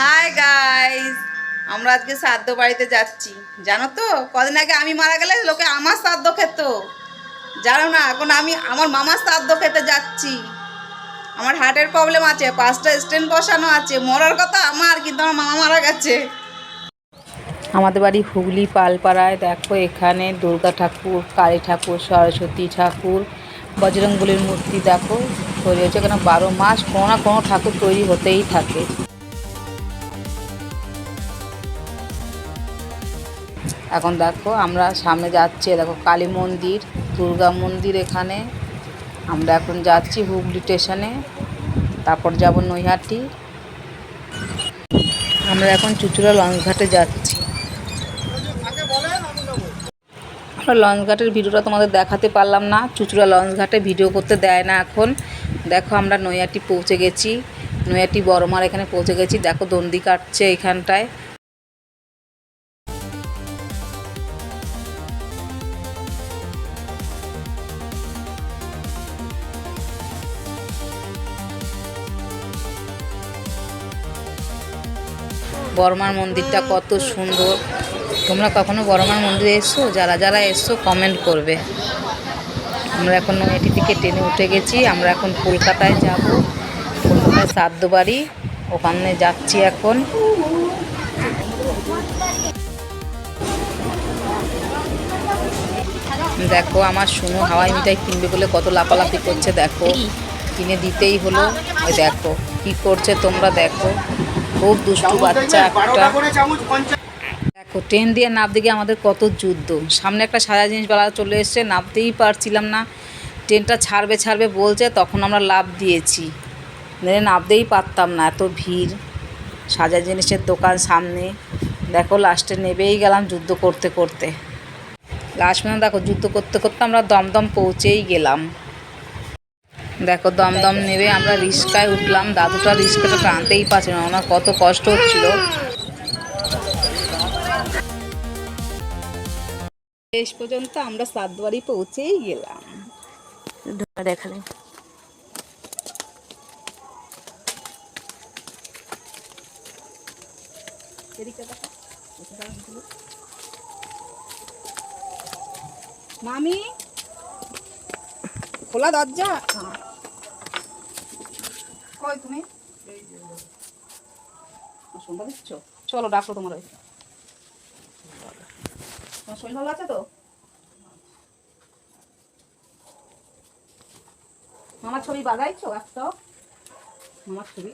Hi guys, আমরা আজকে শ্রাদ্ধ বাড়িতে যাচ্ছি। জানো তো, কদিন আগে আমি মারা গেলে লোকে আমার শ্রাদ্ধ খেত। জানো না, এখন আমি আমার মামার শ্রাদ্ধ খেতে যাচ্ছি। আমার হার্টের প্রবলেম আছে, 5টা স্টেন্ট বসানো আছে। মরার কথা আমার, কিন্তু আমার মামা মারা গেছে। আমাদের বাড়ি হুগলি পালপাড়ায়। দেখো এখানে দুর্গা ঠাকুর, কালী ঠাকুর, সরস্বতী ঠাকুর, বজরংবলীর মূর্তি দেখো তৈরি হয়েছে। এখানে 12 মাস কোনো না কোনো ঠাকুর তৈরি হতেই থাকে। এখন দেখো আমরা সামনে যাচ্ছি, দেখো কালী মন্দির, দুর্গা মন্দির। এখানে আমরা এখন যাচ্ছি হুগলি স্টেশনে, তারপর যাব নৈহাটি। আমরা এখন চুঁচুড়া লঞ্চঘাটে যাচ্ছি। আমরা লঞ্চঘাটের ভিডিওটা তোমাদের দেখাতে পারলাম না, চুঁচুড়া লঞ্চঘাটে ভিডিও করতে দেয় না এখন। দেখো আমরা নৈহাটি পৌঁছে গেছি, নৈহাটি বড়মার এখানে পৌঁছে গেছি। দেখো দণ্ডি কাটছে এইখানটায়। বড়মার মন্দিরটা কত সুন্দর। তোমরা কখনো বড়মার মন্দিরে এসছো? যারা যারা এসছো কমেন্ট করবে। আমরা এখন নৈহাটি থেকে ট্রেনে উঠে গেছি। আমরা এখন কলকাতায় যাব, কলকাতায় শ্রাদ্ধ বাড়ি, ওখানে যাচ্ছি এখন। দেখো আমার শুনো হাওয়াই মিঠাই কিনবে বলে কত লাফালাফি করছে। দেখো কিনে দিতেই হলো। ওই দেখো কি করছে তোমরা দেখো, খুব দুষ্টু বাচ্চা একটা। দেখো ট্রেন দিয়ে নাপ দিকে আমাদের কত যুদ্ধ। সামনে একটা সাজা জিনিসওয়ালা চলে এসছে, নামতেই পারছিলাম না। ট্রেনটা ছাড়বে ছাড়বে বলছে, তখন আমরা লাফ দিয়েছি, নামতেই পারতাম না, এত ভিড়। সাজা জিনিসের দোকান সামনে। দেখো লাস্টে নেবেই গেলাম যুদ্ধ করতে করতে। লাস্ট পর্যন্ত দেখো যুদ্ধ করতে করতে আমরা দমদম পৌঁছেই গেলাম। দেখো দমদম নেবে আমরা রিক্সায় উঠলাম। দাদুটা রিক্সাটা টানতেই পারছিল না, ওনার কত কষ্ট হচ্ছিল। শেষ পর্যন্ত আমরা শ্রাদ্ধ বাড়ি পৌঁছেই গেলাম। দেখালে মামি, খোলা দরজা। কই তুমি? শুনতে দিচ্ছ? চলো ডাকো তোমার। তোমার শরীর ভালো আছে তো? মামার ছবি বাগাইছো একটা? মামার ছবি